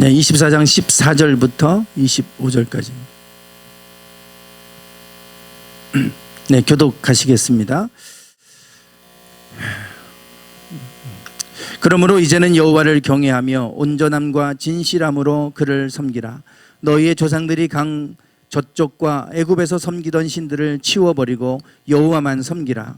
네, 24장 14절부터 25절까지. 네, 교독하시겠습니다. 그러므로 이제는 여호와를 경외하며 온전함과 진실함으로 그를 섬기라. 너희의 조상들이 강 저쪽과 애굽에서 섬기던 신들을 치워버리고 여호와만 섬기라.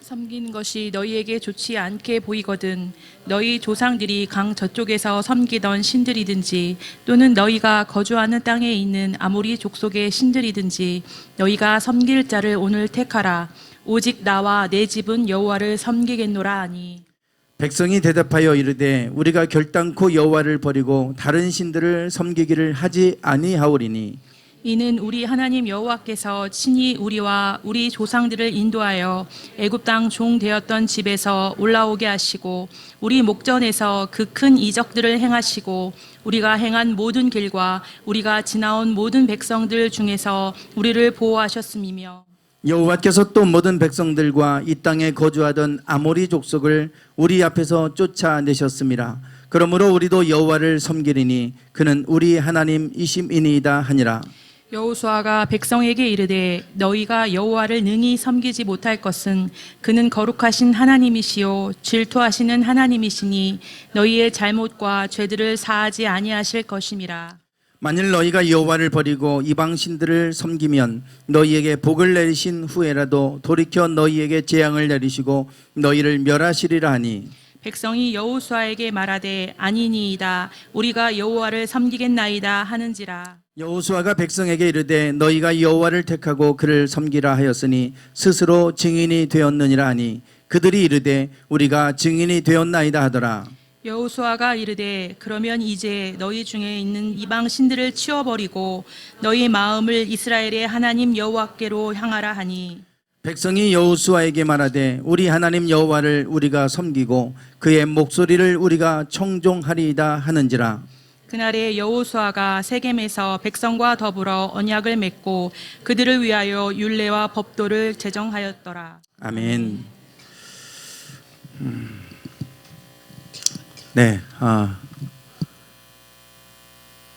섬기는 것이 너희에게 좋지 않게 보이거든 너희 조상들이 강 저쪽에서 섬기던 신들이든지 또는 너희가 거주하는 땅에 있는 아모리 족속의 신들이든지 너희가 섬길 자를 오늘 택하라. 오직 나와 내 집은 여호와를 섬기겠노라 하니. 백성이 대답하여 이르되 우리가 결단코 여호와를 버리고 다른 신들을 섬기기를 하지 아니하오리니 이는 우리 하나님 여호와께서 친히 우리와 우리 조상들을 인도하여 애굽 땅 종 되었던 집에서 올라오게 하시고 우리 목전에서 그 큰 이적들을 행하시고 우리가 행한 모든 길과 우리가 지나온 모든 백성들 중에서 우리를 보호하셨음이며 여호와께서 또 모든 백성들과 이 땅에 거주하던 아모리 족속을 우리 앞에서 쫓아내셨음이라. 그러므로 우리도 여호와를 섬기리니 그는 우리 하나님이심이니이다 하니라. 여호수아가 백성에게 이르되 너희가 여호와를 능히 섬기지 못할 것은 그는 거룩하신 하나님이시요 질투하시는 하나님이시니 너희의 잘못과 죄들을 사하지 아니하실 것임이라. 만일 너희가 여호와를 버리고 이방 신들을 섬기면 너희에게 복을 내리신 후에라도 돌이켜 너희에게 재앙을 내리시고 너희를 멸하시리라 하니 백성이 여호수아에게 말하되 아니니이다 우리가 여호와를 섬기겠나이다 하는지라. 여호수아가 백성에게 이르되 너희가 여호와를 택하고 그를 섬기라 하였으니 스스로 증인이 되었느니라 하니 그들이 이르되 우리가 증인이 되었나이다 하더라. 여호수아가 이르되 그러면 이제 너희 중에 있는 이방 신들을 치워버리고 너희 마음을 이스라엘의 하나님 여호와께로 향하라 하니 백성이 여호수아에게 말하되 우리 하나님 여호와를 우리가 섬기고 그의 목소리를 우리가 청종하리이다 하는지라. 그날에 여호수아가 세겜에서 백성과 더불어 언약을 맺고 그들을 위하여 율례와 법도를 제정하였더라. 아멘. 네,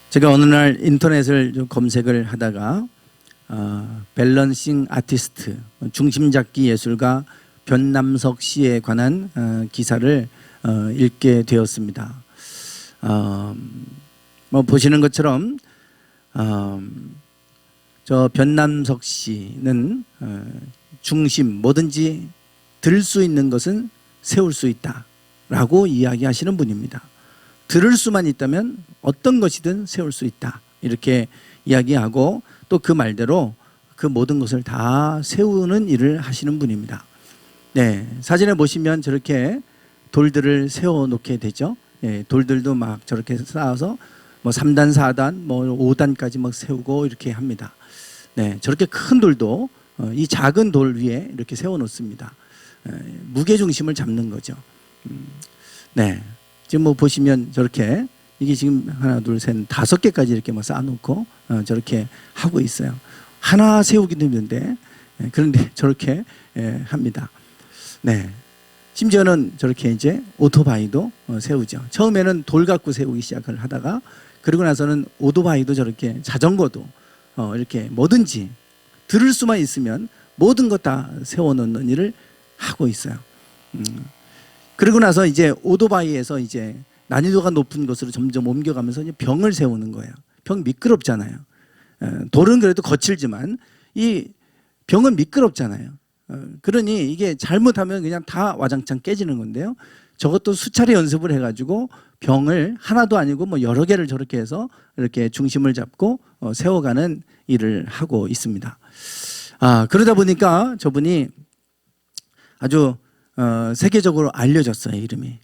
제가 어느 날 인터넷을 좀 검색을 하다가 밸런싱 아티스트, 중심 잡기 예술가 변남석 씨에 관한 기사를 읽게 되었습니다. 뭐 보시는 것처럼 저 변남석 씨는 중심 뭐든지 들 수 있는 것은 세울 수 있다라고 이야기하시는 분입니다. 들을 수만 있다면 어떤 것이든 세울 수 있다 이렇게 이야기하고 또 그 말대로 그 모든 것을 다 세우는 일을 하시는 분입니다. 네, 사진에 보시면 저렇게 돌들을 세워 놓게 되죠. 예, 돌들도 막 저렇게 쌓아서 뭐 3단, 4단, 뭐 5단까지 막 세우고 이렇게 합니다. 네, 저렇게 큰 돌도 이 작은 돌 위에 이렇게 세워 놓습니다. 무게 중심을 잡는 거죠. 네, 지금 뭐 보시면 저렇게 이게 지금 하나, 둘, 셋, 5개까지 이렇게 뭐 쌓아놓고 저렇게 하고 있어요. 하나 세우기도 힘든데 그런데 저렇게 합니다. 네, 심지어는 저렇게 이제 오토바이도 세우죠. 처음에는 돌 갖고 세우기 시작을 하다가 그러고 나서는 오토바이도 저렇게 자전거도 이렇게 뭐든지 들을 수만 있으면 모든 것 다 세워놓는 일을 하고 있어요. 그러고 나서 이제 오토바이에서 이제 난이도가 높은 것으로 점점 옮겨가면서 이제 병을 세우는 거예요. 병 미끄럽잖아요. 돌은 그래도 거칠지만 이 병은 미끄럽잖아요. 그러니 이게 잘못하면 그냥 다 와장창 깨지는 건데요. 저것도 수차례 연습을 해가지고 병을 하나도 아니고 뭐 여러 개를 저렇게 해서 이렇게 중심을 잡고 세워가는 일을 하고 있습니다. 그러다 보니까 저분이 아주 세계적으로 알려졌어요. 이름이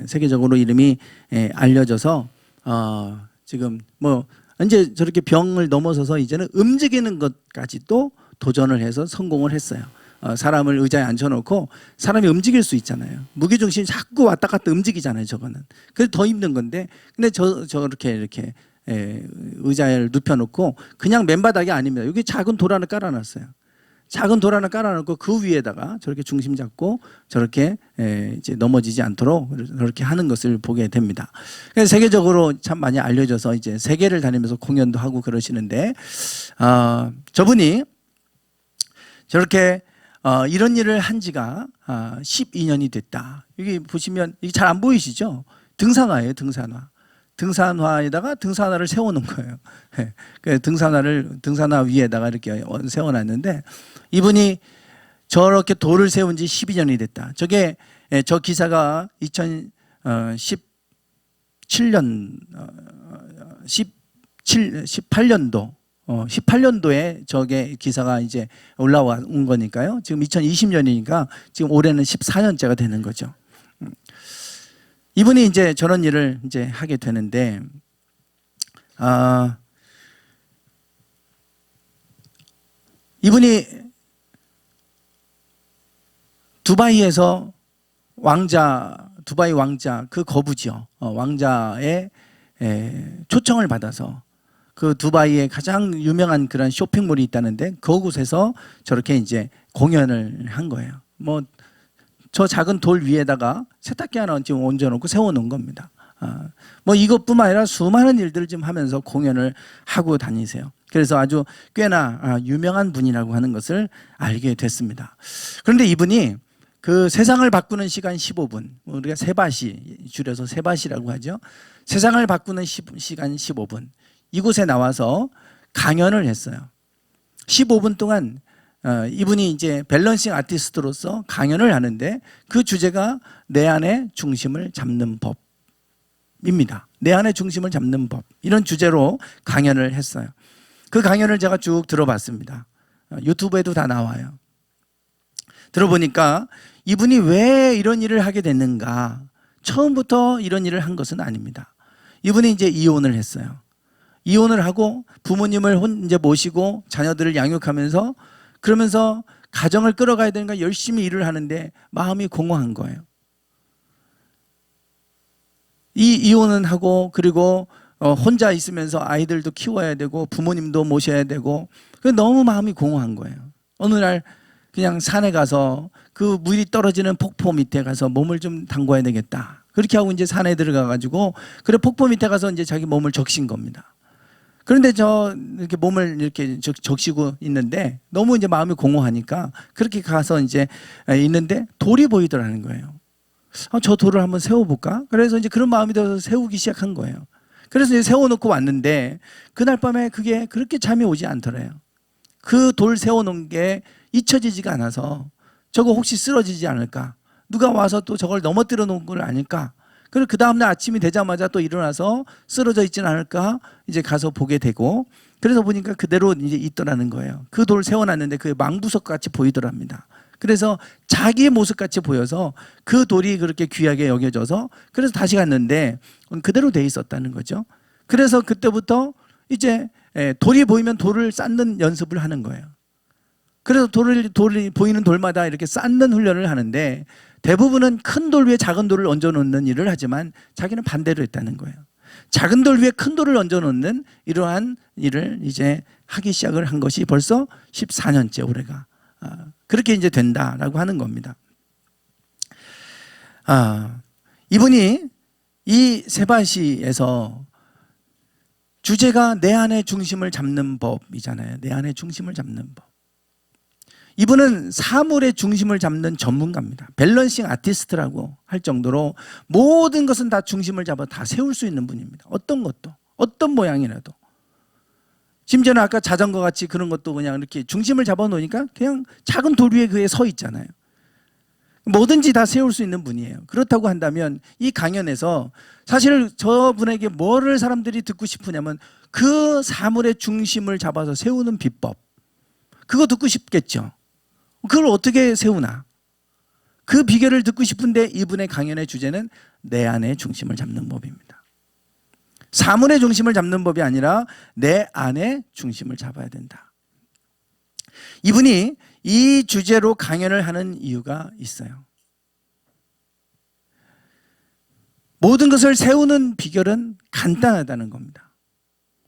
세계적으로 이름이 알려져서 지금 뭐 이제 저렇게 병을 넘어서서 이제는 움직이는 것까지도 도전을 해서 성공을 했어요. 사람을 의자에 앉혀놓고 사람이 움직일 수 있잖아요. 무게중심이 자꾸 왔다 갔다 움직이잖아요. 저거는. 그래서 더 힘든 건데, 근데 저렇게 이렇게 의자를 눕혀놓고 그냥 맨바닥이 아닙니다. 여기 작은 돌 하나 깔아놨어요. 작은 돌 하나 깔아놓고 그 위에다가 저렇게 중심 잡고 저렇게 이제 넘어지지 않도록 그렇게 하는 것을 보게 됩니다. 그래서 세계적으로 참 많이 알려져서 이제 세계를 다니면서 공연도 하고 그러시는데, 저분이 저렇게 이런 일을 한 지가 12년이 됐다. 여기 보시면 이게 잘 안 보이시죠? 등산화예요, 등산화. 등산화에다가 등산화를 세워놓은 거예요. 그 등산화 위에다가 이렇게 세워놨는데, 이분이 저렇게 돌을 세운 지 12년이 됐다. 저 기사가 2017년 18년도 18년도에 저게 기사가 이제 올라온 거니까요. 지금 2020년이니까 지금 올해는 14년째가 되는 거죠. 이분이 이제 저런 일을 이제 하게 되는데, 이분이 두바이에서 두바이 왕자 그 거부지요. 왕자의 초청을 받아서 그 두바이에 가장 유명한 그런 쇼핑몰이 있다는데 그곳에서 저렇게 이제 공연을 한 거예요. 뭐 저 작은 돌 위에다가 세탁기 하나 지금 얹어놓고 세워놓은 겁니다. 뭐 이것뿐만 아니라 수많은 일들을 지금 하면서 공연을 하고 다니세요. 그래서 아주 꽤나 유명한 분이라고 하는 것을 알게 됐습니다. 그런데 이분이 그 세상을 바꾸는 시간 15분, 우리가 세바시, 줄여서 세바시라고 하죠. 세상을 바꾸는 시간 15분. 이곳에 나와서 강연을 했어요. 15분 동안 이분이 이제 밸런싱 아티스트로서 강연을 하는데 그 주제가 내 안의 중심을 잡는 법입니다. 내 안의 중심을 잡는 법. 이런 주제로 강연을 했어요. 그 강연을 제가 쭉 들어봤습니다. 유튜브에도 다 나와요. 들어보니까 이분이 왜 이런 일을 하게 됐는가? 처음부터 이런 일을 한 것은 아닙니다. 이분이 이제 이혼을 했어요. 이혼을 하고 부모님을 이제 모시고 자녀들을 양육하면서 그러면서 가정을 끌어가야 되니까 열심히 일을 하는데 마음이 공허한 거예요. 이혼은 하고 그리고 혼자 있으면서 아이들도 키워야 되고 부모님도 모셔야 되고 너무 마음이 공허한 거예요. 어느 날 그냥 산에 가서 그 물이 떨어지는 폭포 밑에 가서 몸을 좀 담궈야 되겠다. 그렇게 하고 이제 산에 들어가 가지고 그래 폭포 밑에 가서 이제 자기 몸을 적신 겁니다. 그런데 이렇게 몸을 이렇게 적시고 있는데 너무 이제 마음이 공허하니까 그렇게 가서 이제 있는데 돌이 보이더라는 거예요. 저 돌을 한번 세워볼까? 그래서 이제 그런 마음이 들어서 세우기 시작한 거예요. 그래서 이제 세워놓고 왔는데 그날 밤에 그게 그렇게 잠이 오지 않더래요. 그 돌 세워놓은 게 잊혀지지가 않아서 저거 혹시 쓰러지지 않을까? 누가 와서 또 저걸 넘어뜨려 놓은 걸 아닐까? 그리고 그 다음날 아침이 되자마자 또 일어나서 쓰러져 있지는 않을까? 이제 가서 보게 되고 그래서 보니까 그대로 이제 있더라는 거예요. 그 돌을 세워놨는데 그게 망부석 같이 보이더랍니다. 그래서 자기의 모습 같이 보여서 그 돌이 그렇게 귀하게 여겨져서 그래서 다시 갔는데 그대로 돼 있었다는 거죠. 그래서 그때부터 이제 돌이 보이면 돌을 쌓는 연습을 하는 거예요. 그래서 돌이 보이는 돌마다 이렇게 쌓는 훈련을 하는데 대부분은 큰 돌 위에 작은 돌을 얹어 놓는 일을 하지만 자기는 반대로 했다는 거예요. 작은 돌 위에 큰 돌을 얹어 놓는 이러한 일을 이제 하기 시작을 한 것이 벌써 14년째 올해가 그렇게 이제 된다라고 하는 겁니다. 이분이 이 세바시에서 주제가 내 안의 중심을 잡는 법이잖아요. 내 안의 중심을 잡는 법. 이분은 사물의 중심을 잡는 전문가입니다. 밸런싱 아티스트라고 할 정도로 모든 것은 다 중심을 잡아 다 세울 수 있는 분입니다. 어떤 것도, 어떤 모양이라도. 심지어는 아까 자전거 같이 그런 것도 그냥 이렇게 중심을 잡아 놓으니까 그냥 작은 돌 위에 그에 서 있잖아요. 뭐든지 다 세울 수 있는 분이에요. 그렇다고 한다면 이 강연에서 사실 저분에게 뭐를 사람들이 듣고 싶으냐면 그 사물의 중심을 잡아서 세우는 비법. 그거 듣고 싶겠죠. 그걸 어떻게 세우나? 그 비결을 듣고 싶은데 이분의 강연의 주제는 내 안의 중심을 잡는 법입니다. 사물의 중심을 잡는 법이 아니라 내 안의 중심을 잡아야 된다. 이분이 이 주제로 강연을 하는 이유가 있어요. 모든 것을 세우는 비결은 간단하다는 겁니다.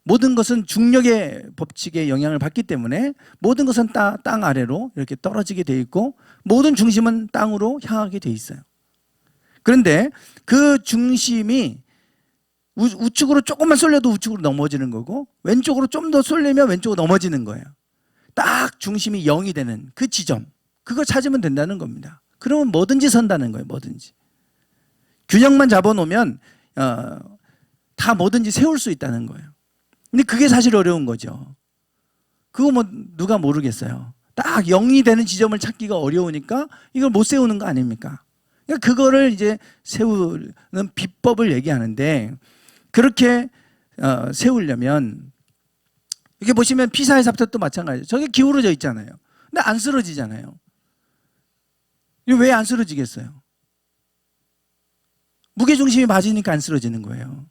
모든 것은 중력의 법칙에 영향을 받기 때문에 모든 것은 땅 아래로 이렇게 떨어지게 돼 있고 모든 중심은 땅으로 향하게 돼 있어요. 그런데 그 중심이 우측으로 조금만 쏠려도 우측으로 넘어지는 거고 왼쪽으로 좀 더 쏠리면 왼쪽으로 넘어지는 거예요. 딱 중심이 0이 되는 그 지점, 그걸 찾으면 된다는 겁니다. 그러면 뭐든지 선다는 거예요. 뭐든지. 균형만 잡아놓으면 다 뭐든지 세울 수 있다는 거예요. 근데 그게 사실 어려운 거죠. 그거 뭐 누가 모르겠어요. 딱 0이 되는 지점을 찾기가 어려우니까 이걸 못 세우는 거 아닙니까? 그러니까 그거를 이제 세우는 비법을 얘기하는데 그렇게 세우려면 이렇게 보시면 피사의 삽탑도 마찬가지예요. 저게 기울어져 있잖아요. 근데 안 쓰러지잖아요. 왜 안 쓰러지겠어요? 무게중심이 맞으니까 안 쓰러지는 거예요.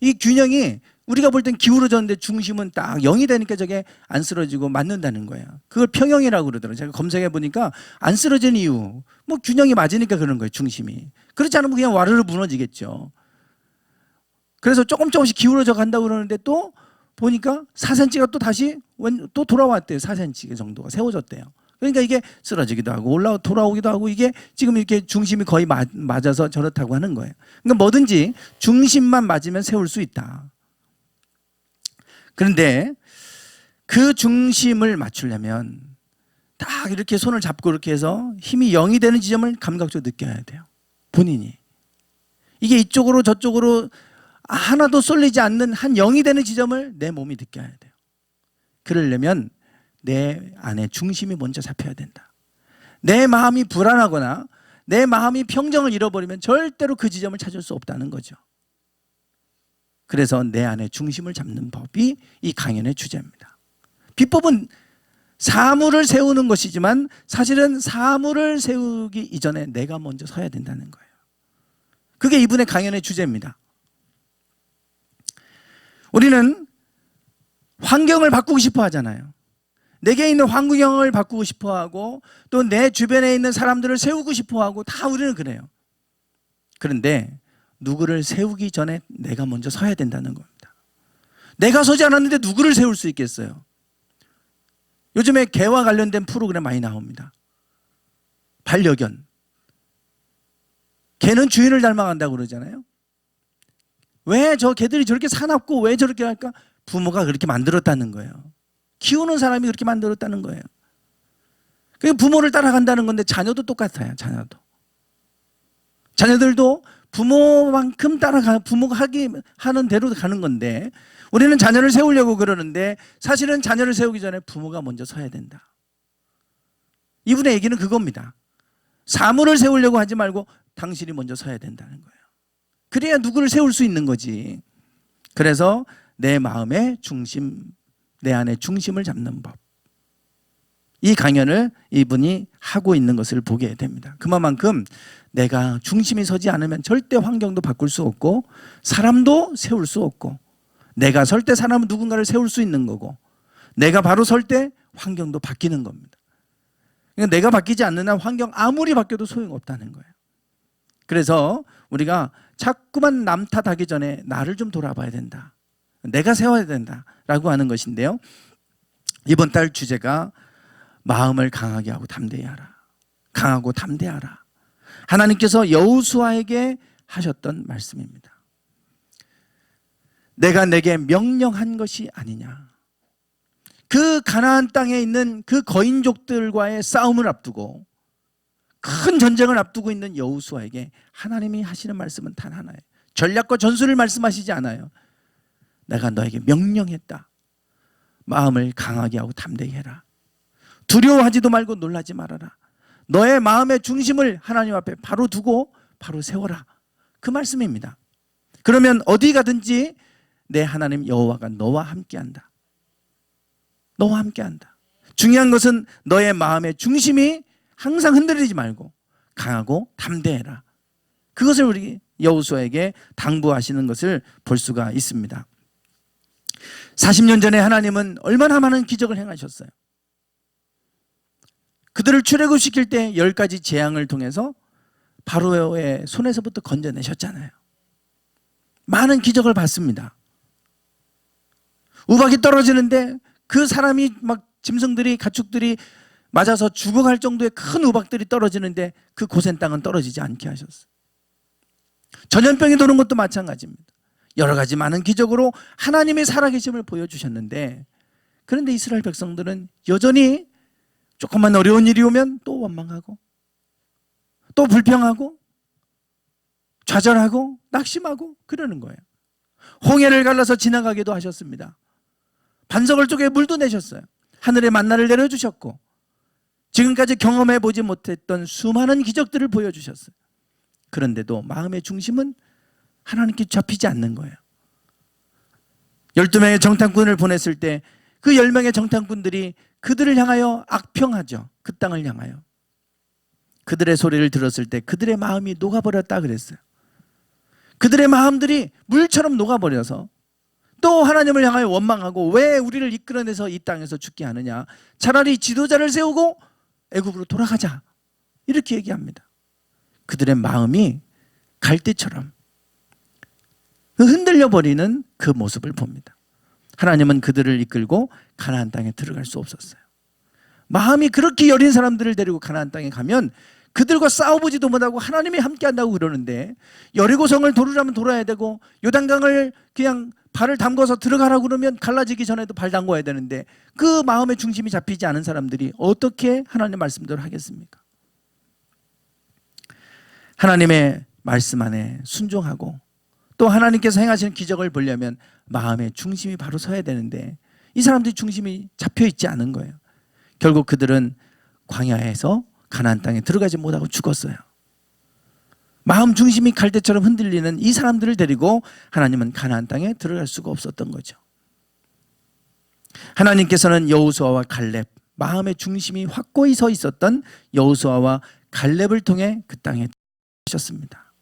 이 균형이 우리가 볼 땐 기울어졌는데 중심은 딱 0이 되니까 저게 안 쓰러지고 맞는다는 거예요. 그걸 평형이라고 그러더라고요. 제가 검색해 보니까 안 쓰러지는 이유, 뭐 균형이 맞으니까 그런 거예요. 중심이. 그렇지 않으면 그냥 와르르 무너지겠죠. 그래서 조금씩 기울어져 간다고 그러는데 또 보니까 4cm가 또 다시 또 돌아왔대요. 4cm 정도가 세워졌대요. 그러니까 이게 쓰러지기도 하고 돌아오기도 하고 이게 지금 이렇게 중심이 거의 맞아서 저렇다고 하는 거예요. 그러니까 뭐든지 중심만 맞으면 세울 수 있다. 그런데 그 중심을 맞추려면 딱 이렇게 손을 잡고 이렇게 해서 힘이 0이 되는 지점을 감각적으로 느껴야 돼요. 본인이. 이게 이쪽으로 저쪽으로 하나도 쏠리지 않는 한 0이 되는 지점을 내 몸이 느껴야 돼요. 그러려면 내 안에 중심이 먼저 잡혀야 된다. 내 마음이 불안하거나 내 마음이 평정을 잃어버리면 절대로 그 지점을 찾을 수 없다는 거죠. 그래서 내 안에 중심을 잡는 법이 이 강연의 주제입니다. 비법은 사물을 세우는 것이지만 사실은 사물을 세우기 이전에 내가 먼저 서야 된다는 거예요. 그게 이분의 강연의 주제입니다. 우리는 환경을 바꾸고 싶어 하잖아요. 내게 있는 환경을 바꾸고 싶어 하고 또 내 주변에 있는 사람들을 세우고 싶어 하고 다 우리는 그래요. 그런데 누구를 세우기 전에 내가 먼저 서야 된다는 겁니다. 내가 서지 않았는데 누구를 세울 수 있겠어요? 요즘에 개와 관련된 프로그램 많이 나옵니다. 반려견. 개는 주인을 닮아간다고 그러잖아요. 왜 저 개들이 저렇게 사납고 왜 저렇게 할까? 부모가 그렇게 만들었다는 거예요. 키우는 사람이 그렇게 만들었다는 거예요. 부모를 따라간다는 건데 자녀도 똑같아요. 자녀들도 부모만큼 부모가 하는 대로 가는 건데 우리는 자녀를 세우려고 그러는데 사실은 자녀를 세우기 전에 부모가 먼저 서야 된다. 이분의 얘기는 그겁니다. 사물을 세우려고 하지 말고 당신이 먼저 서야 된다는 거예요. 그래야 누구를 세울 수 있는 거지. 그래서 내 마음의 중심, 내 안에 중심을 잡는 법. 이 강연을 이분이 하고 있는 것을 보게 됩니다. 그만큼 내가 중심이 서지 않으면 절대 환경도 바꿀 수 없고 사람도 세울 수 없고 내가 설 때 사람은 누군가를 세울 수 있는 거고 내가 바로 설 때 환경도 바뀌는 겁니다. 그러니까 내가 바뀌지 않는 한 환경 아무리 바뀌어도 소용없다는 거예요. 그래서 우리가 자꾸만 남 탓하기 전에 나를 좀 돌아봐야 된다. 내가 세워야 된다라고 하는 것인데요. 이번 달 주제가 마음을 강하게 하고 담대히 하라. 강하고 담대하라. 하나님께서 여호수아에게 하셨던 말씀입니다. 내가 내게 명령한 것이 아니냐. 그 가나안 땅에 있는 그 거인족들과의 싸움을 앞두고 큰 전쟁을 앞두고 있는 여호수아에게 하나님이 하시는 말씀은 단 하나예요. 전략과 전술을 말씀하시지 않아요. 내가 너에게 명령했다. 마음을 강하게 하고 담대히 해라. 두려워하지도 말고 놀라지 말아라. 너의 마음의 중심을 하나님 앞에 바로 두고 바로 세워라. 그 말씀입니다. 그러면 어디 가든지 내 하나님 여호와가 너와 함께한다. 너와 함께한다. 중요한 것은 너의 마음의 중심이 항상 흔들리지 말고 강하고 담대해라. 그것을 우리 여호수아에게 당부하시는 것을 볼 수가 있습니다. 40년 전에 하나님은 얼마나 많은 기적을 행하셨어요. 그들을 출애굽시킬 때 10가지 재앙을 통해서 바로의 손에서부터 건져내셨잖아요. 많은 기적을 봤습니다. 우박이 떨어지는데 그 사람이 막 짐승들이 가축들이 맞아서 죽어갈 정도의 큰 우박들이 떨어지는데 그 고센 땅은 떨어지지 않게 하셨어요. 전염병이 도는 것도 마찬가지입니다. 여러 가지 많은 기적으로 하나님의 살아계심을 보여주셨는데, 그런데 이스라엘 백성들은 여전히 조금만 어려운 일이 오면 또 원망하고 또 불평하고 좌절하고 낙심하고 그러는 거예요. 홍해를 갈라서 지나가기도 하셨습니다. 반석을 쪼개 물도 내셨어요. 하늘에 만나를 내려주셨고 지금까지 경험해 보지 못했던 수많은 기적들을 보여주셨어요. 그런데도 마음의 중심은 하나님께 잡히지 않는 거예요. 12명의 정탐꾼을 보냈을 때 그 10명의 정탐꾼들이 그들을 향하여 악평하죠. 그 땅을 향하여. 그들의 소리를 들었을 때 그들의 마음이 녹아버렸다 그랬어요. 그들의 마음들이 물처럼 녹아버려서 또 하나님을 향하여 원망하고 왜 우리를 이끌어내서 이 땅에서 죽게 하느냐, 차라리 지도자를 세우고 애굽으로 돌아가자, 이렇게 얘기합니다. 그들의 마음이 갈대처럼 흔들려 버리는 그 모습을 봅니다. 하나님은 그들을 이끌고 가나안 땅에 들어갈 수 없었어요. 마음이 그렇게 여린 사람들을 데리고 가나안 땅에 가면 그들과 싸워보지도 못하고 하나님이 함께한다고 그러는데, 여리고성을 도르려면 돌아야 되고 요단강을 그냥 발을 담궈서 들어가라고 그러면 갈라지기 전에도 발 담궈야 되는데, 그 마음의 중심이 잡히지 않은 사람들이 어떻게 하나님의 말씀대로 하겠습니까? 하나님의 말씀 안에 순종하고 또 하나님께서 행하시는 기적을 보려면 마음의 중심이 바로 서야 되는데, 이 사람들이 중심이 잡혀 있지 않은 거예요. 결국 그들은 광야에서 가나안 땅에 들어가지 못하고 죽었어요. 마음 중심이 갈대처럼 흔들리는 이 사람들을 데리고 하나님은 가나안 땅에 들어갈 수가 없었던 거죠. 하나님께서는 여호수아와 갈렙, 마음의 중심이 확고히 서 있었던 여호수아와 갈렙을 통해 그 땅에 하셨습니다.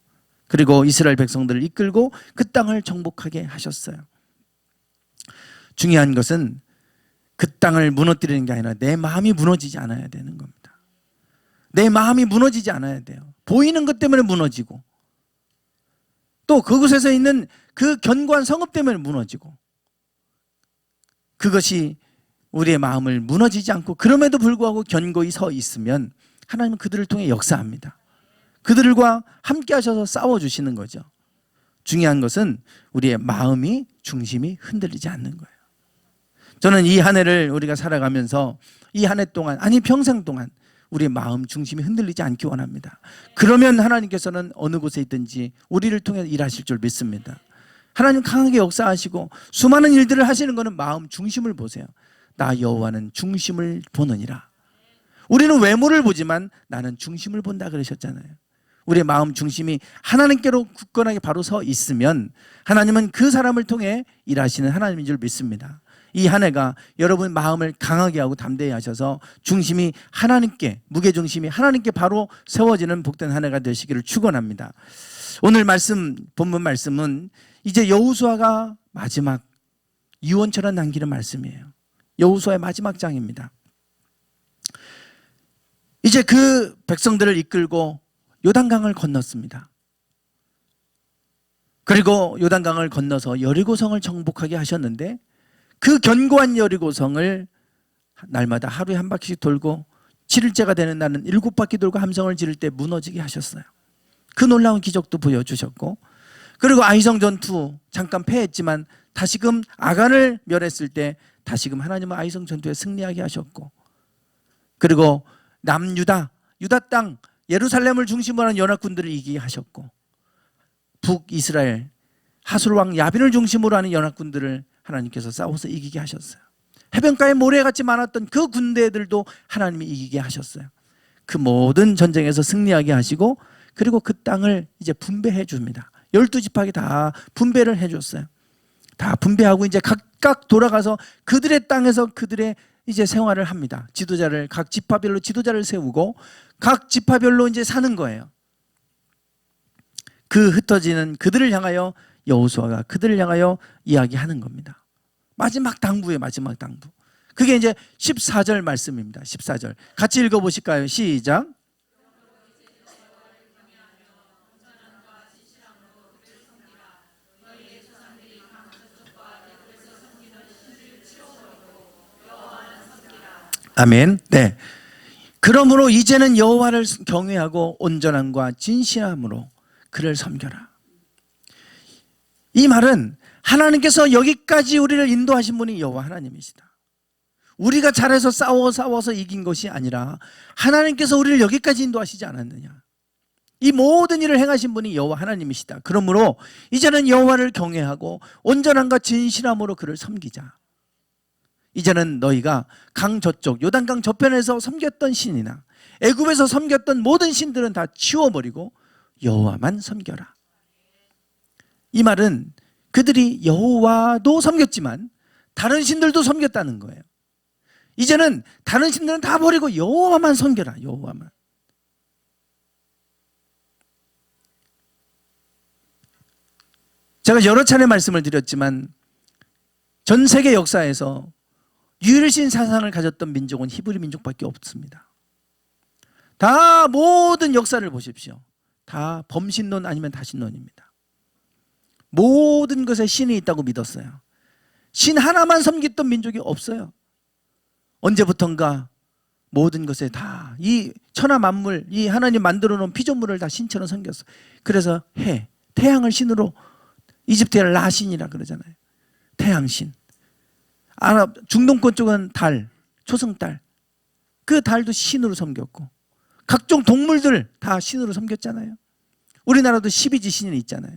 그리고 이스라엘 백성들을 이끌고 그 땅을 정복하게 하셨어요. 중요한 것은 그 땅을 무너뜨리는 게 아니라 내 마음이 무너지지 않아야 되는 겁니다. 내 마음이 무너지지 않아야 돼요. 보이는 것 때문에 무너지고 또 그곳에서 있는 그 견고한 성읍 때문에 무너지고, 그것이 우리의 마음을 무너지지 않고 그럼에도 불구하고 견고히 서 있으면 하나님은 그들을 통해 역사합니다. 그들과 함께 하셔서 싸워주시는 거죠. 중요한 것은 우리의 마음이 중심이 흔들리지 않는 거예요. 저는 이 한 해를 우리가 살아가면서 이 한 해 동안, 아니 평생 동안 우리의 마음 중심이 흔들리지 않기 원합니다. 그러면 하나님께서는 어느 곳에 있든지 우리를 통해 일하실 줄 믿습니다. 하나님 강하게 역사하시고 수많은 일들을 하시는 것은 마음 중심을 보세요. 나 여호와는 중심을 보느니라. 우리는 외모를 보지만 나는 중심을 본다 그러셨잖아요. 우리의 마음 중심이 하나님께로 굳건하게 바로 서 있으면 하나님은 그 사람을 통해 일하시는 하나님인 줄 믿습니다. 이 한 해가 여러분 마음을 강하게 하고 담대히 하셔서 중심이 하나님께, 무게중심이 하나님께 바로 세워지는 복된 한 해가 되시기를 축원합니다. 오늘 말씀, 본문 말씀은 이제 여호수아가 마지막 유언처럼 남기는 말씀이에요. 여호수아의 마지막 장입니다. 이제 그 백성들을 이끌고 요단강을 건넜습니다. 그리고 요단강을 건너서 여리고성을 정복하게 하셨는데, 그 견고한 여리고성을 날마다 하루에 한 바퀴씩 돌고 7일째가 되는 날은 7바퀴 돌고 함성을 지를 때 무너지게 하셨어요. 그 놀라운 기적도 보여주셨고, 그리고 아이성 전투 잠깐 패했지만 다시금 아간을 멸했을 때 다시금 하나님은 아이성 전투에 승리하게 하셨고, 그리고 남유다, 유다 땅 예루살렘을 중심으로 하는 연합군들을 이기게 하셨고, 북이스라엘 하술왕 야빈을 중심으로 하는 연합군들을 하나님께서 싸워서 이기게 하셨어요. 해변가에 모래같이 많았던 그 군대들도 하나님이 이기게 하셨어요. 그 모든 전쟁에서 승리하게 하시고, 그리고 그 땅을 이제 분배해 줍니다. 12지파에게 다 분배를 해줬어요. 다 분배하고 이제 각각 돌아가서 그들의 땅에서 그들의 이제 생활을 합니다. 지도자를, 각 지파별로 지도자를 세우고 각 지파별로 이제 사는 거예요. 그 흩어지는 그들을 향하여 여호수아가 그들을 향하여 이야기하는 겁니다. 마지막 당부예요. 마지막 당부. 그게 이제 14절 말씀입니다. 14절 같이 읽어보실까요? 시작. 아멘. 네. 그러므로 이제는 여호와를 경외하고 온전함과 진실함으로 그를 섬겨라. 이 말은 하나님께서 여기까지 우리를 인도하신 분이 여호와 하나님이시다. 우리가 잘해서 싸워서 이긴 것이 아니라 하나님께서 우리를 여기까지 인도하시지 않았느냐. 이 모든 일을 행하신 분이 여호와 하나님이시다. 그러므로 이제는 여호와를 경외하고 온전함과 진실함으로 그를 섬기자. 이제는 너희가 강 저쪽 요단강 저편에서 섬겼던 신이나 애굽에서 섬겼던 모든 신들은 다 치워버리고 여호와만 섬겨라. 이 말은 그들이 여호와도 섬겼지만 다른 신들도 섬겼다는 거예요. 이제는 다른 신들은 다 버리고 여호와만 섬겨라. 여호와만. 제가 여러 차례 말씀을 드렸지만 전 세계 역사에서 유일신 사상을 가졌던 민족은 히브리 민족밖에 없습니다. 다 모든 역사를 보십시오. 다 범신론 아니면 다신론입니다. 모든 것에 신이 있다고 믿었어요. 신 하나만 섬겼던 민족이 없어요. 언제부턴가 모든 것에 다 이 천하 만물, 이 하나님 만들어 놓은 피조물을 다 신처럼 섬겼어요. 그래서 태양을 신으로 이집트의 라신이라 그러잖아요. 태양신. 아랍 중동권 쪽은 달, 초승달. 그 달도 신으로 섬겼고 각종 동물들 다 신으로 섬겼잖아요. 우리나라도 12지 신이 있잖아요.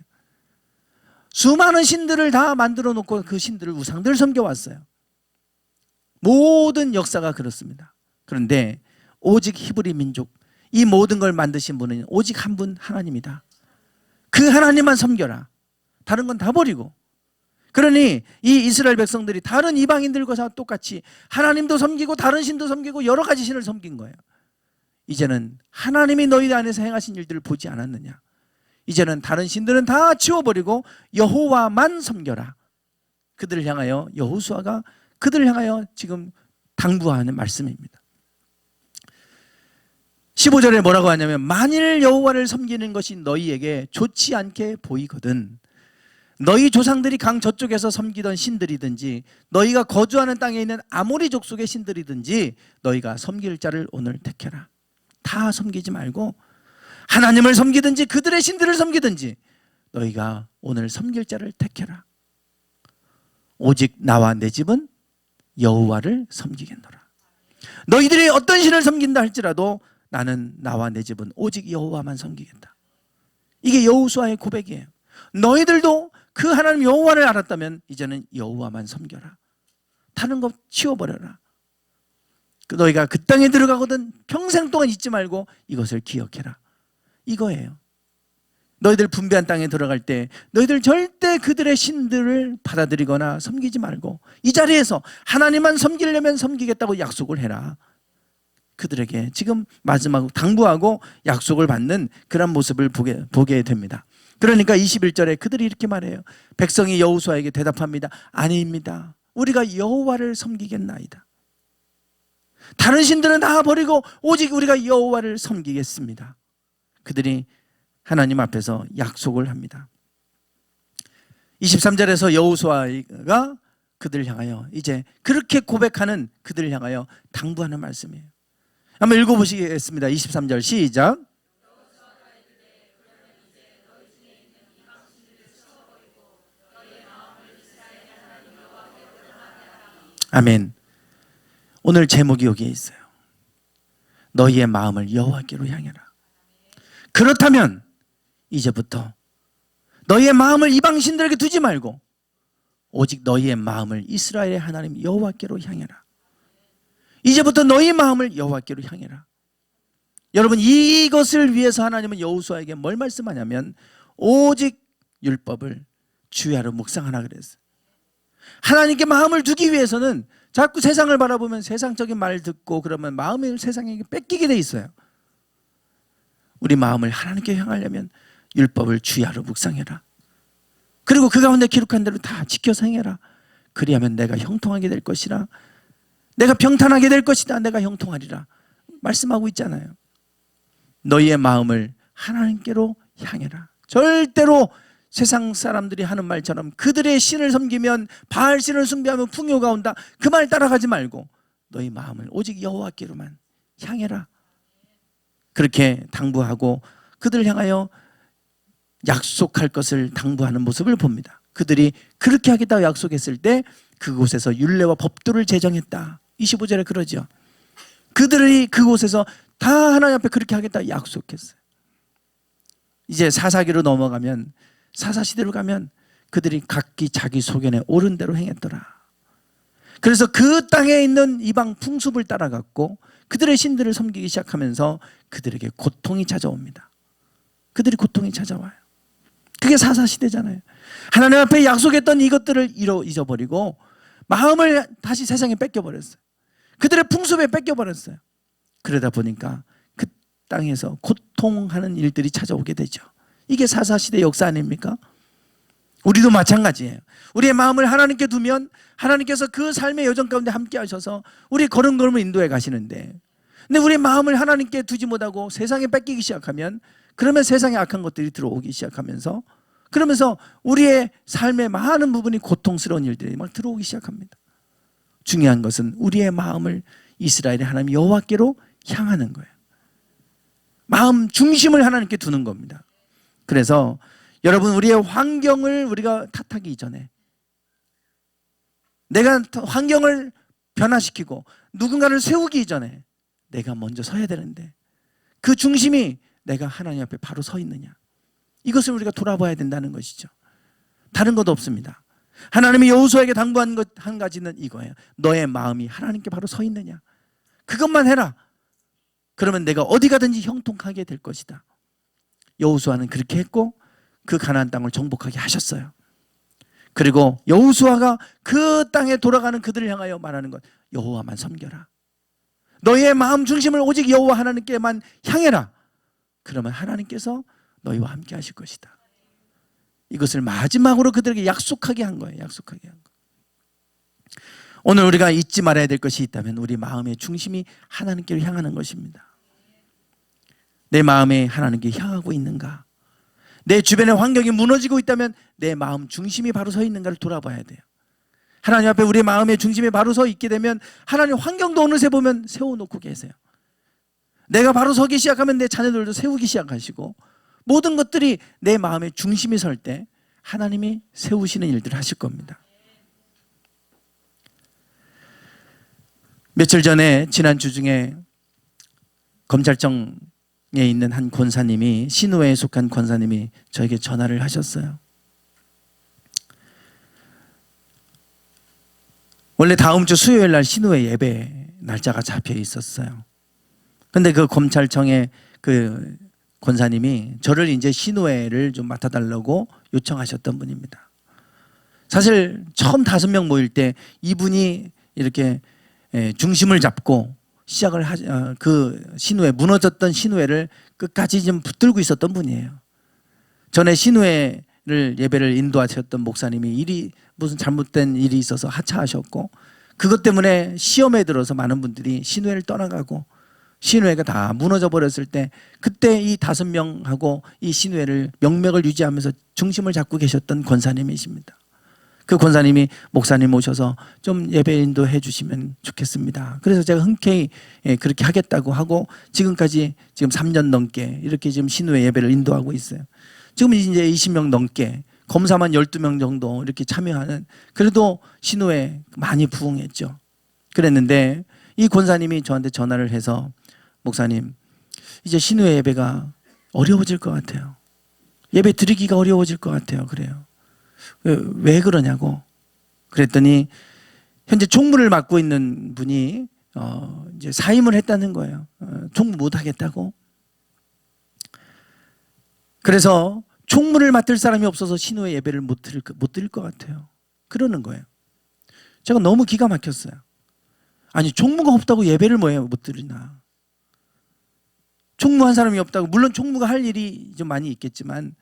수많은 신들을 다 만들어 놓고 그 신들을 우상들을 섬겨왔어요. 모든 역사가 그렇습니다. 그런데 오직 히브리 민족, 이 모든 걸 만드신 분은 오직 한 분 하나님이다. 그 하나님만 섬겨라. 다른 건 다 버리고. 그러니 이 이스라엘 백성들이 다른 이방인들과 똑같이 하나님도 섬기고 다른 신도 섬기고 여러 가지 신을 섬긴 거예요. 이제는 하나님이 너희 안에서 행하신 일들을 보지 않았느냐. 이제는 다른 신들은 다 치워버리고 여호와만 섬겨라. 그들을 향하여 여호수아가 그들을 향하여 지금 당부하는 말씀입니다. 15절에 뭐라고 하냐면 만일 여호와를 섬기는 것이 너희에게 좋지 않게 보이거든 너희 조상들이 강 저쪽에서 섬기던 신들이든지 너희가 거주하는 땅에 있는 아모리 족속의 신들이든지 너희가 섬길 자를 오늘 택해라. 다 섬기지 말고 하나님을 섬기든지 그들의 신들을 섬기든지 너희가 오늘 섬길 자를 택해라. 오직 나와 내 집은 여호와를 섬기겠노라. 너희들이 어떤 신을 섬긴다 할지라도 나는 나와 내 집은 오직 여호와만 섬기겠다. 이게 여호수아의 고백이에요. 너희들도 그 하나님 여호와를 알았다면 이제는 여호와만 섬겨라. 다른 것 치워버려라. 너희가 그 땅에 들어가거든 평생 동안 잊지 말고 이것을 기억해라. 이거예요. 너희들 분배한 땅에 들어갈 때 너희들 절대 그들의 신들을 받아들이거나 섬기지 말고 이 자리에서 하나님만 섬기려면 섬기겠다고 약속을 해라. 그들에게 지금 마지막 당부하고 약속을 받는 그런 모습을 보게 됩니다. 그러니까 21절에 그들이 이렇게 말해요. 백성이 여호수아에게 대답합니다. 아닙니다. 우리가 여호와를 섬기겠나이다. 다른 신들은 다 버리고 오직 우리가 여호와를 섬기겠습니다. 그들이 하나님 앞에서 약속을 합니다. 23절에서 여호수아가 그들을 향하여 이제 그렇게 고백하는 그들을 향하여 당부하는 말씀이에요. 한번 읽어보시겠습니다. 23절 시작. 아멘. 오늘 제목이 여기에 있어요. 너희의 마음을 여호와께로 향해라. 그렇다면 이제부터 너희의 마음을 이방 신들에게 두지 말고 오직 너희의 마음을 이스라엘의 하나님 여호와께로 향해라. 이제부터 너희 마음을 여호와께로 향해라. 여러분 이것을 위해서 하나님은 여호수아에게 뭘 말씀하냐면 오직 율법을 주야로 묵상하라 그랬어요. 하나님께 마음을 두기 위해서는 자꾸 세상을 바라보면 세상적인 말 듣고 그러면 마음을 세상에게 뺏기게 돼 있어요. 우리 마음을 하나님께 향하려면 율법을 주야로 묵상해라. 그리고 그 가운데 기록한 대로 다 지켜서 행해라. 그리하면 내가 형통하게 될 것이라. 내가 평탄하게 될 것이다. 내가 형통하리라. 말씀하고 있잖아요. 너희의 마음을 하나님께로 향해라. 절대로 세상 사람들이 하는 말처럼 그들의 신을 섬기면 바알 신을 숭배하면 풍요가 온다. 그 말 따라가지 말고 너희 마음을 오직 여호와께로만 향해라. 그렇게 당부하고 그들을 향하여 약속할 것을 당부하는 모습을 봅니다. 그들이 그렇게 하겠다고 약속했을 때 그곳에서 율례와 법도를 제정했다. 25절에 그러죠. 그들이 그곳에서 다 하나님 앞에 그렇게 하겠다고 약속했어요. 이제 사사기로 넘어가면, 사사시대로 가면 그들이 각기 자기 소견에 옳은 대로 행했더라. 그래서 그 땅에 있는 이방 풍습을 따라갔고 그들의 신들을 섬기기 시작하면서 그들에게 고통이 찾아옵니다. 그들이 고통이 찾아와요. 그게 사사시대잖아요. 하나님 앞에 약속했던 이것들을 잊어버리고 마음을 다시 세상에 뺏겨버렸어요. 그들의 풍습에 뺏겨버렸어요. 그러다 보니까 그 땅에서 고통하는 일들이 찾아오게 되죠. 이게 사사시대 역사 아닙니까? 우리도 마찬가지예요. 우리의 마음을 하나님께 두면 하나님께서 그 삶의 여정 가운데 함께 하셔서 우리 걸음걸음을 인도해 가시는데, 근데 우리의 마음을 하나님께 두지 못하고 세상에 뺏기기 시작하면, 그러면 세상에 악한 것들이 들어오기 시작하면서, 그러면서 우리의 삶의 많은 부분이 고통스러운 일들이 막 들어오기 시작합니다. 중요한 것은 우리의 마음을 이스라엘의 하나님 여호와께로 향하는 거예요. 마음 중심을 하나님께 두는 겁니다. 그래서 여러분, 우리의 환경을 우리가 탓하기 이전에, 내가 환경을 변화시키고 누군가를 세우기 이전에 내가 먼저 서야 되는데, 그 중심이 내가 하나님 앞에 바로 서 있느냐, 이것을 우리가 돌아봐야 된다는 것이죠. 다른 것도 없습니다. 하나님이 여호수아에게 당부한 것 한 가지는 이거예요. 너의 마음이 하나님께 바로 서 있느냐, 그것만 해라. 그러면 내가 어디 가든지 형통하게 될 것이다. 여호수아는 그렇게 했고 그 가나안 땅을 정복하게 하셨어요. 그리고 여호수아가 그 땅에 돌아가는 그들을 향하여 말하는 것, 여호와만 섬겨라. 너희의 마음 중심을 오직 여호와 하나님께만 향해라. 그러면 하나님께서 너희와 함께 하실 것이다. 이것을 마지막으로 그들에게 약속하게 한 거예요. 약속하게 한 거. 오늘 우리가 잊지 말아야 될 것이 있다면 우리 마음의 중심이 하나님께로 향하는 것입니다. 내 마음에 하나님께 향하고 있는가? 내 주변의 환경이 무너지고 있다면 내 마음 중심이 바로 서 있는가를 돌아봐야 돼요. 하나님 앞에 우리 마음의 중심이 바로 서 있게 되면 하나님 환경도 어느새 보면 세워놓고 계세요. 내가 바로 서기 시작하면 내 자녀들도 세우기 시작하시고, 모든 것들이 내 마음의 중심이 설 때 하나님이 세우시는 일들을 하실 겁니다. 며칠 전에, 지난주 중에 검찰청에 있는 한 권사님이, 신우회에 속한 권사님이 저에게 전화를 하셨어요. 원래 다음 주 수요일 날 신우회 예배 날짜가 잡혀 있었어요. 근데 그 검찰청의 그 권사님이 저를 이제 신우회를 좀 맡아달라고 요청하셨던 분입니다. 사실 처음 5명 모일 때 이분이 이렇게 중심을 잡고 시작을 그 신우회, 무너졌던 신우회를 끝까지 좀 붙들고 있었던 분이에요. 전에 신우회를 예배를 인도하셨던 목사님이 일이 무슨 잘못된 일이 있어서 하차하셨고, 그것 때문에 시험에 들어서 많은 분들이 신우회를 떠나가고 신우회가 다 무너져 버렸을 때, 그때 이 5명하고 이 신우회를 명맥을 유지하면서 중심을 잡고 계셨던 권사님이십니다. 그 권사님이 목사님 모셔서 좀 예배 인도해 주시면 좋겠습니다. 그래서 제가 흔쾌히 그렇게 하겠다고 하고 지금까지 지금 3년 넘게 이렇게 지금 신우회 예배를 인도하고 있어요. 지금 이제 20명 넘게, 검사만 12명 정도 이렇게 참여하는, 그래도 신우회 많이 부흥했죠. 그랬는데 이 권사님이 저한테 전화를 해서, 목사님, 이제 신우회 예배가 어려워질 것 같아요. 예배 드리기가 어려워질 것 같아요. 그래요. 왜 그러냐고. 그랬더니 현재 총무를 맡고 있는 분이 이제 사임을 했다는 거예요. 총무 못 하겠다고. 그래서 총무를 맡을 사람이 없어서 신우회 예배를 못 드릴 것 같아요. 그러는 거예요. 제가 너무 기가 막혔어요. 아니, 총무가 없다고 예배를 못 드리나. 총무한 사람이 없다고. 물론 총무가 할 일이 좀 많이 있겠지만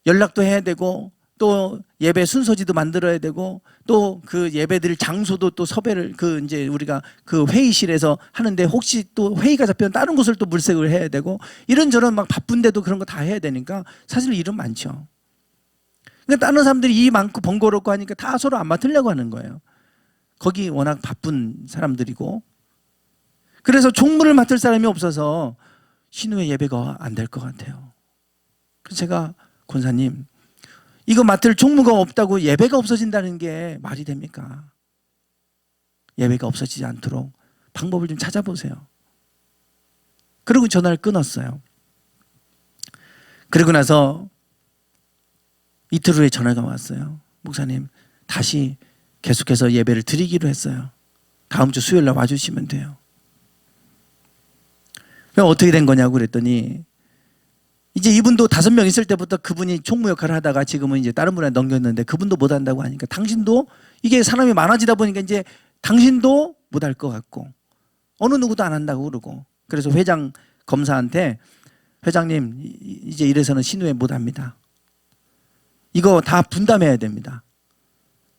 연락도 해야 되고, 또 예배 순서지도 만들어야 되고, 또 그 예배 드릴 장소도 또 섭외를, 그 이제 우리가 그 회의실에서 하는데 혹시 또 회의가 잡히면 다른 곳을 또 물색을 해야 되고, 이런저런 막 바쁜데도 그런 거 다 해야 되니까 사실 일은 많죠. 그러니까 다른 사람들이 일이 많고 번거롭고 하니까 다 서로 안 맡으려고 하는 거예요. 거기 워낙 바쁜 사람들이고, 그래서 총무를 맡을 사람이 없어서 신우회 예배가 안 될 것 같아요. 그래서 제가 권사님, 이거 맡을 총무가 없다고 예배가 없어진다는 게 말이 됩니까? 예배가 없어지지 않도록 방법을 좀 찾아보세요. 그리고 전화를 끊었어요. 그리고 나서 이틀 후에 전화가 왔어요. 목사님, 다시 계속해서 예배를 드리기로 했어요. 다음 주 수요일 날 와주시면 돼요. 어떻게 된 거냐고 그랬더니, 이제 이분도 5명 있을 때부터 그분이 총무 역할을 하다가 지금은 이제 다른 분한테 넘겼는데 그분도 못 한다고 하니까, 당신도, 이게 사람이 많아지다 보니까 이제 당신도 못 할 것 같고 어느 누구도 안 한다고 그러고, 그래서 회장 검사한테 회장님, 이제 이래서는 신우회 못 합니다. 이거 다 분담해야 됩니다.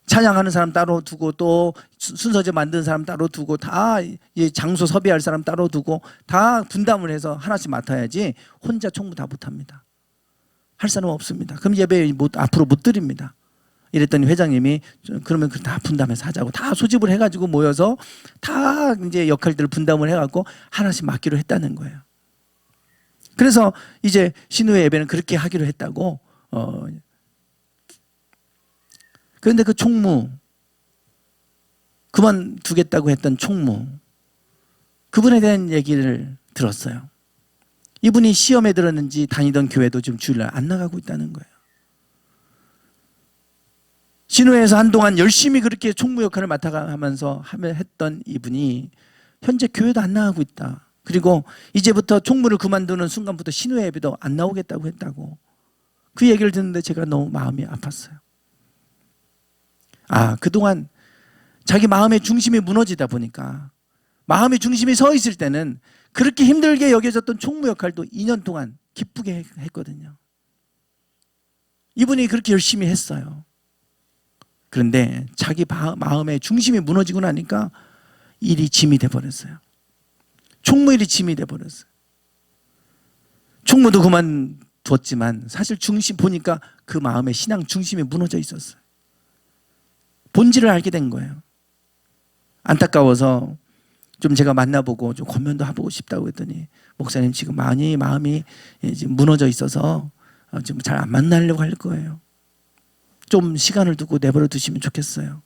찬양하는 사람 따로 두고, 또 순서제 만드는 사람 따로 두고, 다 장소 섭외할 사람 따로 두고 다 분담을 해서 하나씩 맡아야지 혼자 총무 다 못합니다. 할 사람 없습니다. 그럼 예배 앞으로 못 드립니다. 이랬더니 회장님이 그러면 다 분담해서 하자고 다 소집을 해가지고 모여서 다 이제 역할들을 분담을 해갖고 하나씩 맡기로 했다는 거예요. 그래서 이제 신우회 예배는 그렇게 하기로 했다고. 그런데 그 총무, 그만두겠다고 했던 총무, 그분에 대한 얘기를 들었어요. 이분이 시험에 들었는지 다니던 교회도 지금 주일날 안 나가고 있다는 거예요. 신우회에서 한동안 열심히 그렇게 총무 역할을 맡아가면서 했던 이분이 현재 교회도 안 나가고 있다. 그리고 이제부터 총무를 그만두는 순간부터 신우회 예배도 안 나오겠다고 했다고. 그 얘기를 듣는데 제가 너무 마음이 아팠어요. 그동안 자기 마음의 중심이 무너지다 보니까, 마음의 중심이 서 있을 때는 그렇게 힘들게 여겨졌던 총무 역할도 2년 동안 기쁘게 했거든요. 이분이 그렇게 열심히 했어요. 그런데 자기 마음의 중심이 무너지고 나니까 일이 짐이 돼버렸어요. 총무 일이 짐이 돼버렸어요. 총무도 그만두었지만 사실 중심 보니까 그 마음의 신앙 중심이 무너져 있었어요. 본질을 알게 된 거예요. 안타까워서 좀 제가 만나보고 좀 권면도 해보고 싶다고 했더니, 목사님 지금 많이 마음이 지금 무너져 있어서 지금 잘 안 만나려고 할 거예요. 좀 시간을 두고 내버려 두시면 좋겠어요.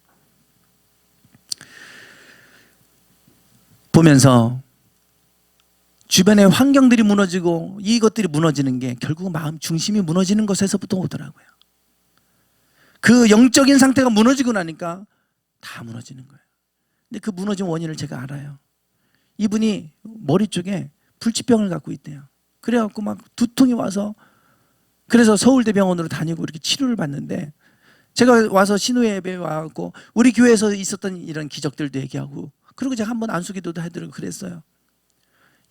보면서 주변의 환경들이 무너지고 이것들이 무너지는 게 결국 마음 중심이 무너지는 것에서부터 오더라고요. 그 영적인 상태가 무너지고 나니까 다 무너지는 거예요. 근데 그 무너진 원인을 제가 알아요. 이분이 머리 쪽에 불치병을 갖고 있대요. 그래갖고 막 두통이 와서, 그래서 서울대병원으로 다니고 이렇게 치료를 받는데, 제가 와서 신우회 예배에 와갖고 우리 교회에서 있었던 이런 기적들도 얘기하고, 그리고 제가 한번 안수기도도 해드리고 그랬어요.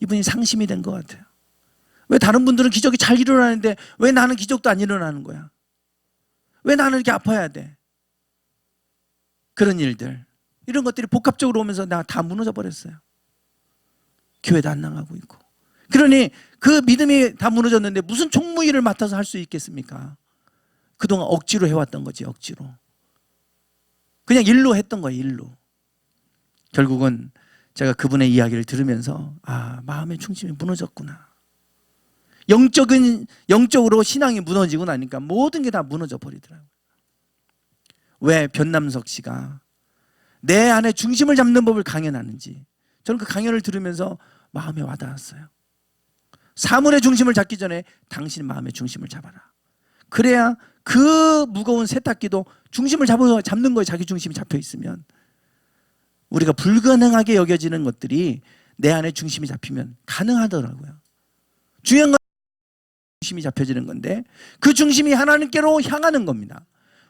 이분이 상심이 된 것 같아요. 왜 다른 분들은 기적이 잘 일어나는데 왜 나는 기적도 안 일어나는 거야? 왜 나는 이렇게 아파야 돼? 그런 일들, 이런 것들이 복합적으로 오면서 나 다 무너져 버렸어요. 교회도 안 나가고 있고. 그러니 그 믿음이 다 무너졌는데 무슨 총무 일을 맡아서 할 수 있겠습니까? 그동안 억지로 해왔던 거지, 억지로. 그냥 일로 했던 거예요, 일로. 결국은 제가 그분의 이야기를 들으면서 마음의 중심이 무너졌구나. 영적으로 신앙이 무너지고 나니까 모든 게 다 무너져 버리더라고요. 왜 변남석 씨가 내 안에 중심을 잡는 법을 강연하는지, 저는 그 강연을 들으면서 마음에 와닿았어요. 사물의 중심을 잡기 전에 당신 마음의 중심을 잡아라. 그래야 그 무거운 세탁기도 중심을 잡는 거에 자기 중심이 잡혀 있으면, 우리가 불가능하게 여겨지는 것들이 내 안에 중심이 잡히면 가능하더라고요. 중요한 건 중심이 잡혀지는 건데, 그 중심이 하나님께로 향하는 겁니다.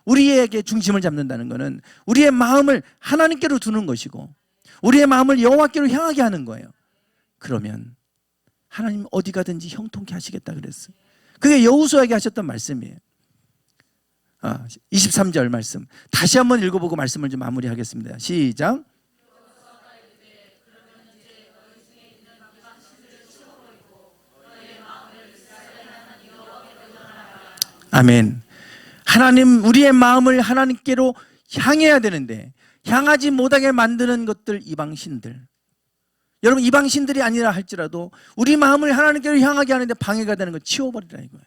우리에게 중심을 잡는다는 것은 우리의 마음을 하나님께로 두는 것이고, 우리의 마음을 여호와께로 향하게 하는 거예요. 그러면 하나님 어디 가든지 형통케 하시겠다 그랬어요. 그게 여호수아에게 하셨던 말씀이에요. 23절 말씀 다시 한번 읽어보고 말씀을 좀 마무리하겠습니다. 시작. 아멘. 하나님, 우리의 마음을 하나님께로 향해야 되는데, 향하지 못하게 만드는 것들, 이방신들. 여러분, 이방신들이 아니라 할지라도 우리 마음을 하나님께로 향하게 하는데 방해가 되는 거 치워버리라 이거예요.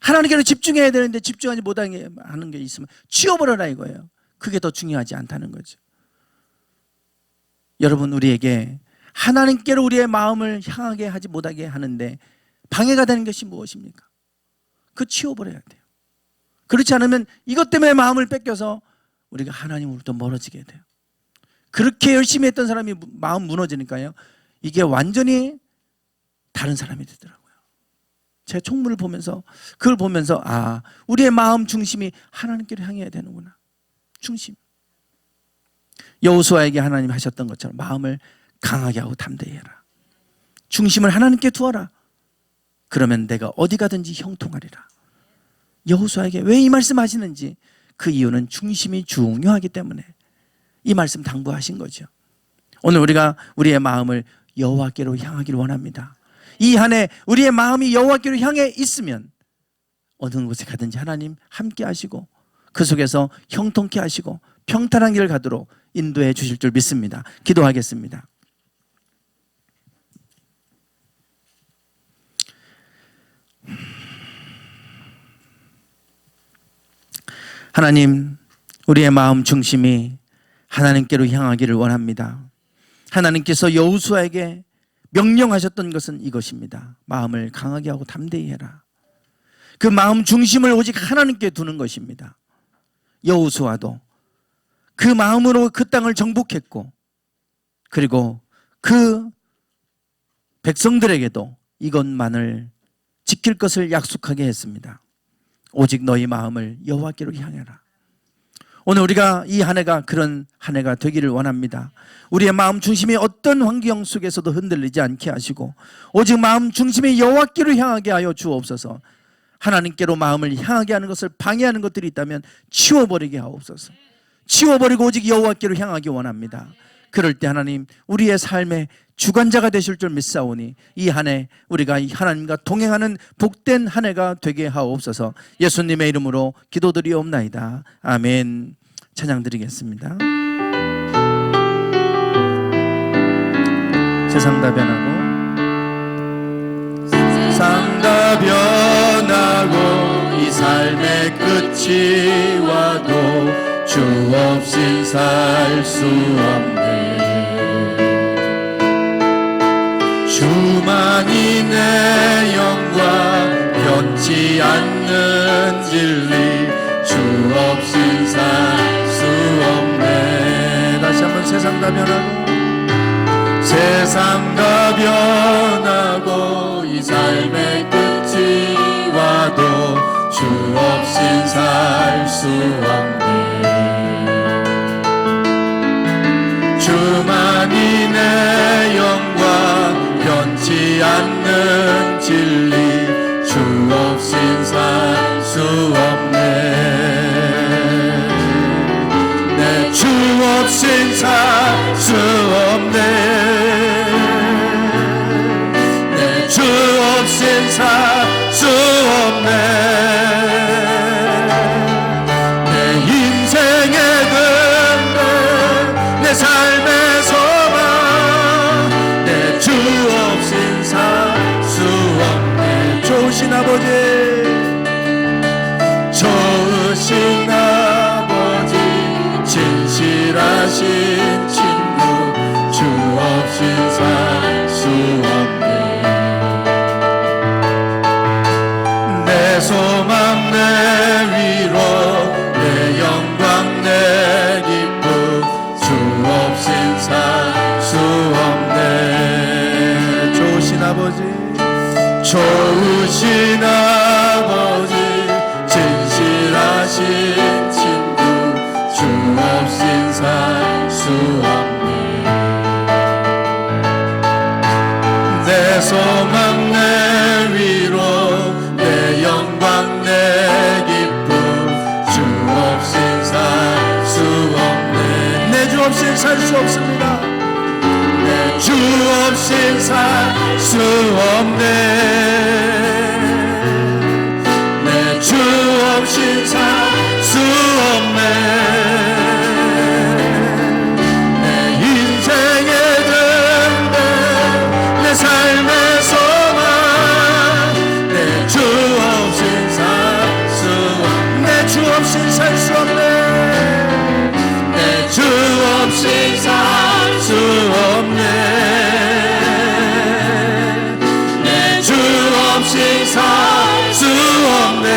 하나님께로 집중해야 되는데 집중하지 못하게 하는 게 있으면 치워버려라 이거예요. 그게 더 중요하지 않다는 거죠. 여러분, 우리에게 하나님께로 우리의 마음을 향하게 하지 못하게 하는데 방해가 되는 것이 무엇입니까? 그거 치워버려야 돼요. 그렇지 않으면 이것 때문에 마음을 뺏겨서 우리가 하나님으로부터 멀어지게 돼요. 그렇게 열심히 했던 사람이 마음 무너지니까요, 이게 완전히 다른 사람이 되더라고요. 제 총무를 보면서, 그걸 보면서, 아, 우리의 마음 중심이 하나님께로 향해야 되는구나. 중심. 여호수아에게 하나님 하셨던 것처럼 마음을 강하게 하고 담대히 해라. 중심을 하나님께 두어라. 그러면 내가 어디 가든지 형통하리라. 여호수아에게 왜 이 말씀 하시는지, 그 이유는 중심이 중요하기 때문에 이 말씀 당부하신 거죠. 오늘 우리가 우리의 마음을 여호와께로 향하기를 원합니다. 이 한 해 우리의 마음이 여호와께로 향해 있으면 어느 곳에 가든지 하나님 함께 하시고 그 속에서 형통케 하시고 평탄한 길을 가도록 인도해 주실 줄 믿습니다. 기도하겠습니다. 하나님, 우리의 마음 중심이 하나님께로 향하기를 원합니다. 하나님께서 여호수아에게 명령하셨던 것은 이것입니다. 마음을 강하게 하고 담대히 해라. 그 마음 중심을 오직 하나님께 두는 것입니다. 여호수아도 그 마음으로 그 땅을 정복했고, 그리고 그 백성들에게도 이것만을 지킬 것을 약속하게 했습니다. 오직 너희 마음을 여호와께로 향해라. 오늘 우리가 이 한 해가 그런 한 해가 되기를 원합니다. 우리의 마음 중심이 어떤 환경 속에서도 흔들리지 않게 하시고 오직 마음 중심이 여호와께로 향하게 하여 주옵소서. 하나님께로 마음을 향하게 하는 것을 방해하는 것들이 있다면 치워버리게 하옵소서. 치워버리고 오직 여호와께로 향하기 원합니다. 그럴 때 하나님, 우리의 삶의 주관자가 되실 줄 믿사오니 이 한 해 우리가 이 하나님과 동행하는 복된 한 해가 되게 하옵소서. 예수님의 이름으로 기도드리옵나이다. 아멘. 찬양 드리겠습니다. 세상 다 변하고 세상 다 변하고 이 삶의 끝이 와도 주 없인 살 수 없네. 주만이 내 영광 변치 않는 진리 주 없인 살 수 없네. 다시 한번 세상 다 변하고 세상 다 변하고 이 삶의 끝이 와도 주 없인 살 수 없네. 주만이 내 영광 변치 않는 진리 주 없인 살 수 없네. 내 주 없인 살 수 없네. 내 주 없인 살 수 없네. 내 인생의 근대 내 삶의 소망 내 주 없인 살 수 없네. 좋으신 아버지, 좋으신 아버지, 진실하신 친구 주 없인 살 수 없네. 내 소망 내 위로 내 영광 내 기쁨 주 없인 살 수 없네. 좋으신 아버지, 좋으신 아버지, 진실하신 친구 주 없인 살 수 없네. 내 소망 내 위로 내 영광 내 기쁨 주 없인 살 수 없네. 내 주 없인 살 수 없습니다. 내 주 없인 살 수 없네. 내 주 없인 살 수 없네. 없이 살 수 없네. 내 주 없이 살 수 없네. 내 주 없이 살 수 없네.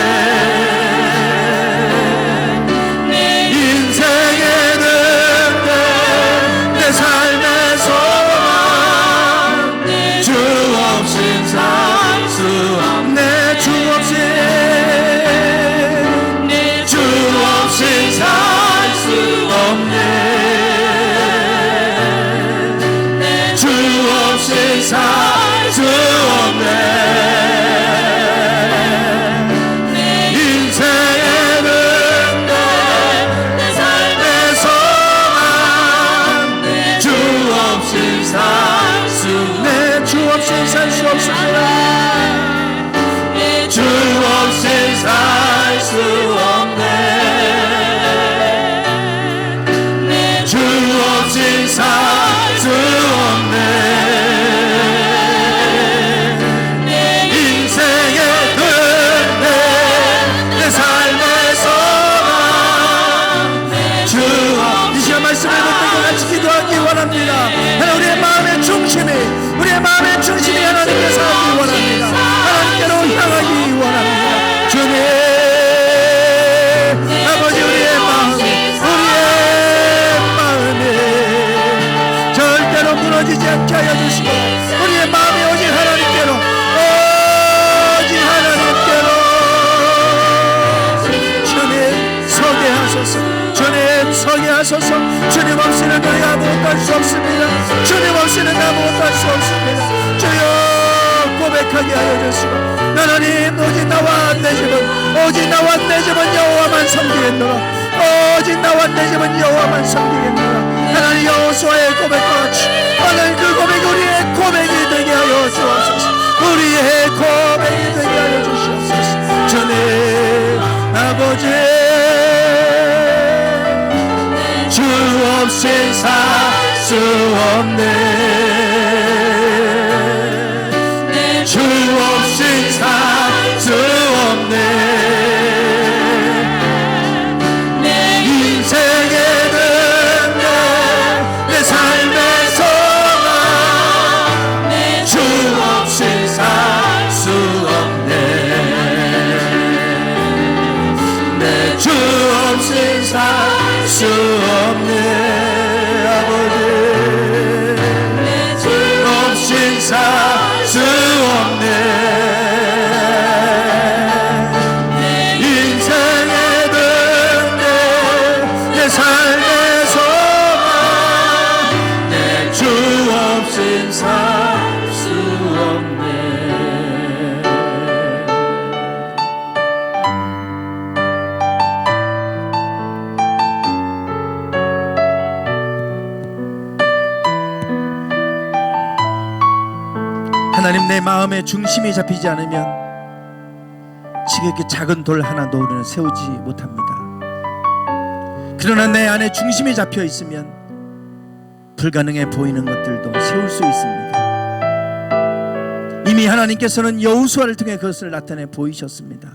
살 수 없네. 내 인생에는 내 삶의 소망 주 없이 살 수 내 주 없이 살 수 없습니다. 주 없이 살 수 없네. 주 없이 살 수 없네. 하나님 우리의 마음의 중심이 하나님께서 하기 원합니다. 하나님께로 향하기 원합니다. 주님 아버지 우리의 마음이 절대로 무너지지 않게 하여 주시고 우리의 마음이 오직 하나님께로 주님 서게 하소서. 주님 서게 하소서. 주님 없이는 우리가 아무것도 할 수 없습니다. 주님 없이는 아무것도 할 수 없습니다. 주여 고백하게 하여 주시고 하나님 오직 나와 내 집은 여호와만 섬기겠노라. 오직 나와 내 집은 여호와만 섬기겠노라. 하나님 여호수아의 고백과 같이 하나님 그 고백이 우리의 고백이 되게 하여 주옵소서. 우리의 고백이 되게 하여 주시옵소서. 주님 아버지 주 없이 살 수 없네. 주 없이 살 수 없네. 내 인생에는 내 삶의 소망 주 없이 살 수 없네. 내 주 없이 살 수 없네. 아버지 주 없이 살 수 없네. 내 인생에는 내 삶의 소망 내 주 없이 살 수 없네. 하나님 내 마음의 중심이 잡히지 않으면 지극히 작은 돌 하나도 우리는 세우지 못합니다. 그러나 내 안에 중심이 잡혀 있으면 불가능해 보이는 것들도 세울 수 있습니다. 이미 하나님께서는 여호수아를 통해 그것을 나타내 보이셨습니다.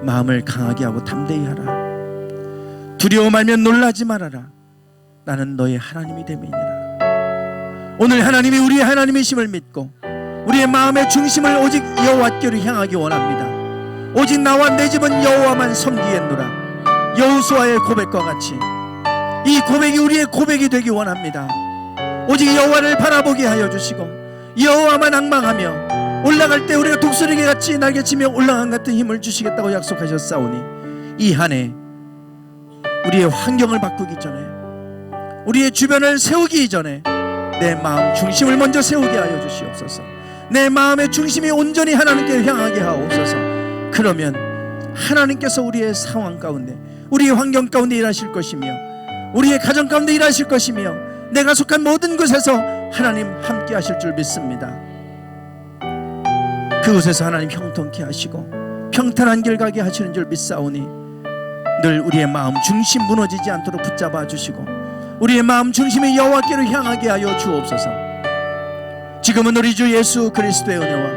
마음을 강하게 하고 담대히 하라. 두려워 말며 놀라지 말아라. 나는 너의 하나님이 됨이니라. 오늘 하나님이 우리의 하나님이심을 믿고 우리의 마음의 중심을 오직 여호와께로 향하기 원합니다. 오직 나와 내 집은 여호와만 섬기겠노라. 여호수아의 고백과 같이 이 고백이 우리의 고백이 되기 원합니다. 오직 여호와를 바라보게 하여 주시고 여호와만 앙망하며 올라갈 때 우리가 독수리개 같이 날개치며 올라간 같은 힘을 주시겠다고 약속하셨사오니 이 한 해 우리의 환경을 바꾸기 전에 우리의 주변을 세우기 전에 내 마음 중심을 먼저 세우게 하여 주시옵소서. 내 마음의 중심이 온전히 하나님께 향하게 하옵소서. 그러면 하나님께서 우리의 상황 가운데 우리의 환경 가운데 일하실 것이며 우리의 가정 가운데 일하실 것이며 내가 속한 모든 곳에서 하나님 함께 하실 줄 믿습니다. 그곳에서 하나님 형통케 하시고 평탄한 길 가게 하시는 줄 믿사오니 늘 우리의 마음 중심 무너지지 않도록 붙잡아 주시고 우리의 마음 중심이 여호와께로 향하게 하여 주옵소서. 지금은 우리 주 예수 그리스도의 은혜와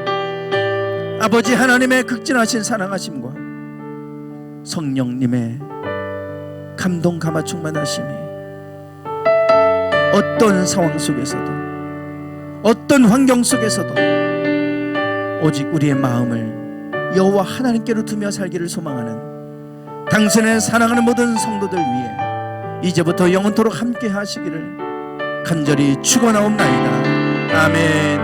아버지 하나님의 극진하신 사랑하심과 성령님의 감동 감화 충만하심이 어떤 상황 속에서도 어떤 환경 속에서도 오직 우리의 마음을 여호와 하나님께로 두며 살기를 소망하는 당신의 사랑하는 모든 성도들 위해 이제부터 영원토록 함께 하시기를 간절히 축원하옵나이다. 아멘.